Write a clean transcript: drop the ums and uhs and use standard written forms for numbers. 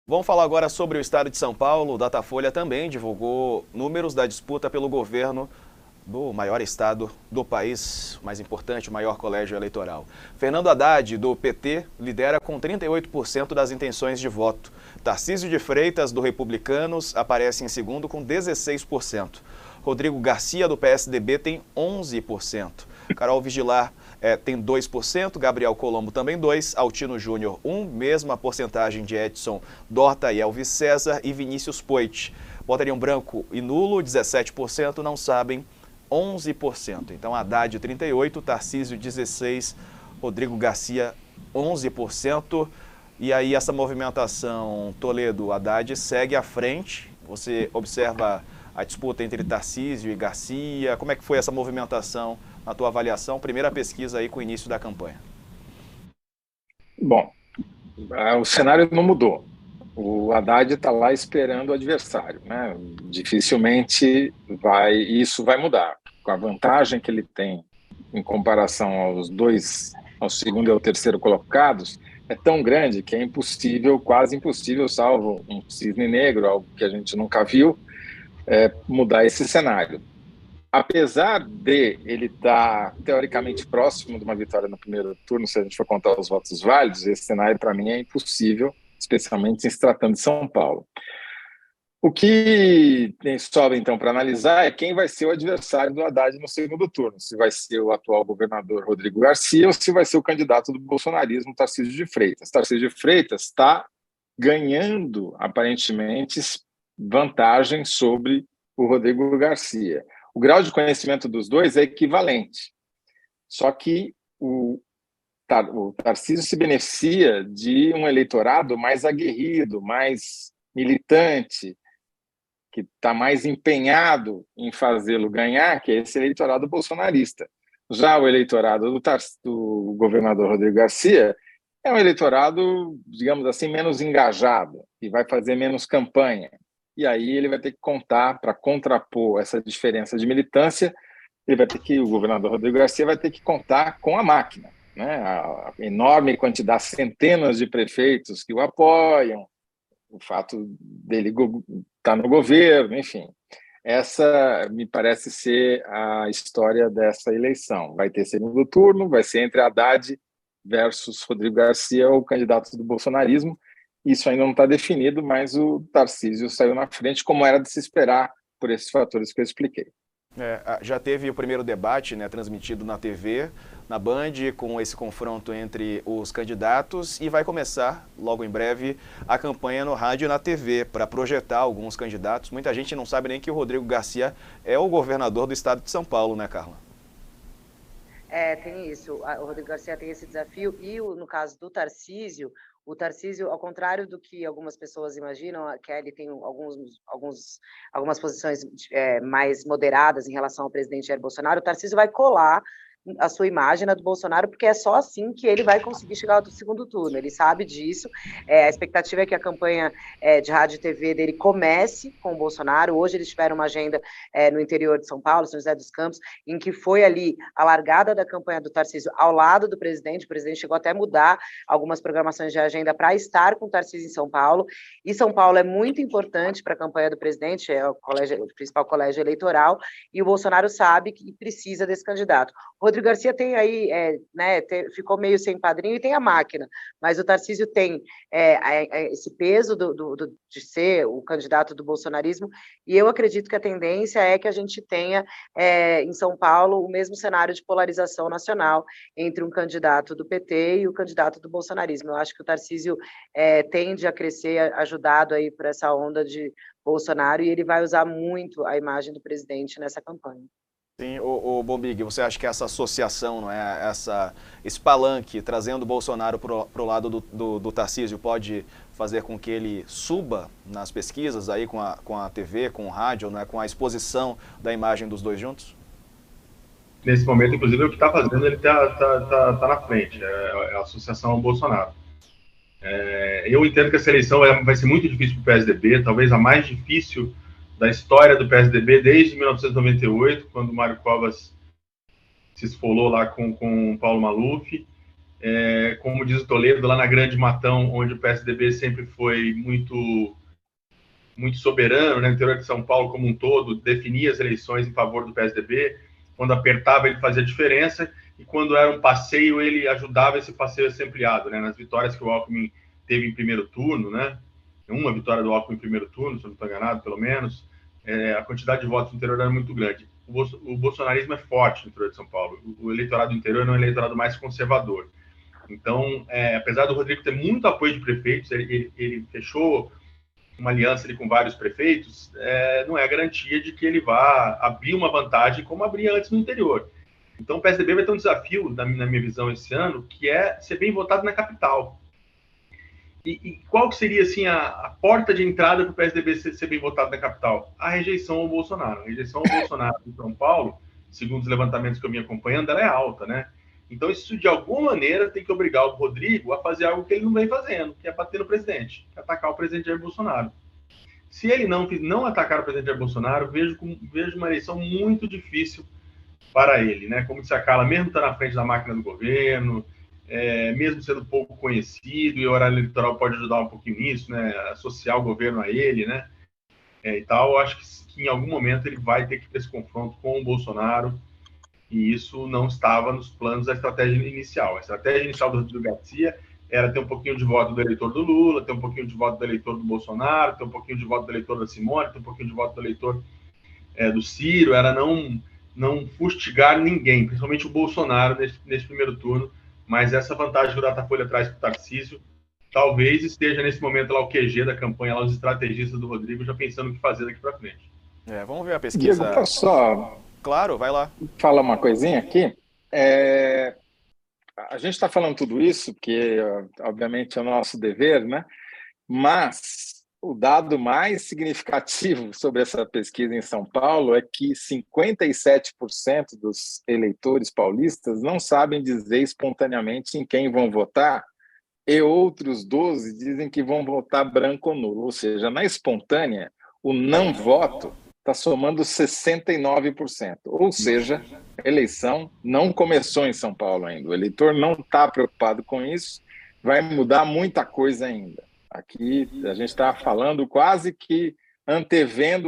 Vamos falar agora sobre o estado de São Paulo. O Datafolha também divulgou números da disputa pelo governo do maior estado do país, o mais importante, o maior colégio eleitoral. Fernando Haddad, do PT, lidera com 38% das intenções de voto. Tarcísio de Freitas, do Republicanos, aparece em segundo com 16%. Rodrigo Garcia, do PSDB, tem 11%. Carol Vigilar tem 2%, Gabriel Colombo também 2%, Altino Júnior 1%, mesma porcentagem de Edson Dorta e Elvis César e Vinícius Poit. Votariam branco e nulo, 17%, não sabem, 11%. Então Haddad 38%, Tarcísio 16%, Rodrigo Garcia 11%. E aí essa movimentação, Toledo, Haddad segue à frente. Você observa a disputa entre Tarcísio e Garcia. Como é que foi essa movimentação na tua avaliação? Primeira pesquisa aí com o início da campanha. Bom, o cenário não mudou. O Haddad está lá esperando o adversário, né? Dificilmente isso vai mudar. Com a vantagem que ele tem em comparação ao segundo e ao terceiro colocados, é tão grande que é impossível, quase impossível, salvo um cisne negro, algo que a gente nunca viu, mudar esse cenário. Apesar de ele estar teoricamente próximo de uma vitória no primeiro turno, se a gente for contar os votos válidos, esse cenário para mim é impossível, especialmente em se tratando de São Paulo. O que sobra então para analisar é quem vai ser o adversário do Haddad no segundo turno, se vai ser o atual governador Rodrigo Garcia ou se vai ser o candidato do bolsonarismo, Tarcísio de Freitas. Tarcísio de Freitas está ganhando, aparentemente, vantagem sobre o Rodrigo Garcia. O grau de conhecimento dos dois é equivalente, só que o Tarcísio se beneficia de um eleitorado mais aguerrido, mais militante, que está mais empenhado em fazê-lo ganhar, que é esse eleitorado bolsonarista. Já o eleitorado do governador Rodrigo Garcia é um eleitorado, digamos assim, menos engajado e vai fazer menos campanha. E aí ele vai ter que contar, para contrapor essa diferença de militância, o governador Rodrigo Garcia vai ter que contar com a máquina, né? A enorme quantidade, centenas de prefeitos que o apoiam, o fato dele estar no governo, enfim. Essa me parece ser a história dessa eleição. Vai ter segundo turno, vai ser entre Haddad versus Rodrigo Garcia, o candidato do bolsonarismo. Isso ainda não está definido, mas o Tarcísio saiu na frente, como era de se esperar por esses fatores que eu expliquei. Já teve o primeiro debate, né, transmitido na TV, na Band, com esse confronto entre os candidatos, e vai começar, logo em breve, a campanha no rádio e na TV, para projetar alguns candidatos. Muita gente não sabe nem que o Rodrigo Garcia é o governador do estado de São Paulo, né, Carla? Tem isso. O Rodrigo Garcia tem esse desafio e, no caso do Tarcísio, o Tarcísio, ao contrário do que algumas pessoas imaginam, a Kelly tem algumas posições mais moderadas em relação ao presidente Jair Bolsonaro, o Tarcísio vai colar a sua imagem na do Bolsonaro, porque é só assim que ele vai conseguir chegar ao segundo turno, ele sabe disso, a expectativa é que a campanha de rádio e TV dele comece com o Bolsonaro. Hoje eles tiveram uma agenda no interior de São Paulo, São José dos Campos, em que foi ali a largada da campanha do Tarcísio ao lado do presidente. O presidente chegou até a mudar algumas programações de agenda para estar com o Tarcísio em São Paulo, e São Paulo é muito importante para a campanha do presidente, é o principal colégio eleitoral, e o Bolsonaro sabe que precisa desse candidato. Rodrigo Garcia tem aí, ficou meio sem padrinho e tem a máquina, mas o Tarcísio tem esse peso de ser o candidato do bolsonarismo, e eu acredito que a tendência é que a gente tenha em São Paulo o mesmo cenário de polarização nacional entre um candidato do PT e o candidato do bolsonarismo. Eu acho que o Tarcísio tende a crescer, ajudado aí por essa onda de Bolsonaro, e ele vai usar muito a imagem do presidente nessa campanha. Sim, o Bombig, você acha que essa associação, não é, esse palanque, trazendo o Bolsonaro para o lado do Tarcísio, pode fazer com que ele suba nas pesquisas aí com a TV, com o rádio, né, com a exposição da imagem dos dois juntos? Nesse momento, inclusive, o que está fazendo, ele tá na frente, é a associação ao Bolsonaro. Eu entendo que essa eleição vai ser muito difícil para o PSDB, talvez a mais difícil da história do PSDB desde 1998, quando o Mário Covas se esfolou lá com o Paulo Maluf. como diz o Toledo, lá na Grande Matão, onde o PSDB sempre foi muito soberano, né, no interior de São Paulo como um todo, definia as eleições em favor do PSDB. Quando apertava, ele fazia diferença, e quando era um passeio, ele ajudava esse passeio a ser ampliado, né, nas vitórias que o Alckmin teve em primeiro turno, né, uma vitória do Alckmin em primeiro turno, se eu não estou enganado, pelo menos, a quantidade de votos no interior era muito grande. O bolsonarismo é forte no interior de São Paulo. O eleitorado do interior não é o eleitorado mais conservador. Então, apesar do Rodrigo ter muito apoio de prefeitos, ele fechou uma aliança ali com vários prefeitos, não é a garantia de que ele vá abrir uma vantagem como abria antes no interior. Então, o PSDB vai ter um desafio, na minha visão, esse ano, que é ser bem votado na capital. E qual que seria assim, a porta de entrada para o PSDB ser bem votado na capital? A rejeição ao Bolsonaro. A rejeição ao Bolsonaro em São Paulo, segundo os levantamentos que eu vim acompanhando, ela é alta, né? Então, isso, de alguma maneira, tem que obrigar o Rodrigo a fazer algo que ele não vem fazendo, que é bater no presidente, que é atacar o presidente Jair Bolsonaro. Se ele não atacar o presidente Jair Bolsonaro, vejo uma eleição muito difícil para ele, né? Como disse a Carla, mesmo está na frente da máquina do governo, mesmo sendo pouco conhecido, e o horário eleitoral pode ajudar um pouquinho nisso, né? Associar o governo a ele, né? E tal, eu acho que em algum momento ele vai ter que ter esse confronto com o Bolsonaro, e isso não estava nos planos da estratégia inicial. A estratégia inicial do Rodrigo Garcia era ter um pouquinho de voto do eleitor do Lula, ter um pouquinho de voto do eleitor do Bolsonaro, ter um pouquinho de voto do eleitor da Simone, ter um pouquinho de voto do eleitor do Ciro, era não fustigar ninguém, principalmente o Bolsonaro nesse primeiro turno, mas essa vantagem que o Datafolha traz para o Tarcísio, talvez esteja nesse momento lá o QG da campanha, lá os estrategistas do Rodrigo, já pensando o que fazer daqui para frente. Vamos ver a pesquisa. Diego, posso só... Claro, vai lá. Fala uma coisinha aqui. A gente está falando tudo isso, porque, obviamente, é o nosso dever, né? Mas o dado mais significativo sobre essa pesquisa em São Paulo é que 57% dos eleitores paulistas não sabem dizer espontaneamente em quem vão votar, e outros 12% dizem que vão votar branco ou nulo. Ou seja, na espontânea, o não voto está somando 69%. Ou seja, a eleição não começou em São Paulo ainda. O eleitor não está preocupado com isso, vai mudar muita coisa ainda. Aqui a gente está falando quase que antevendo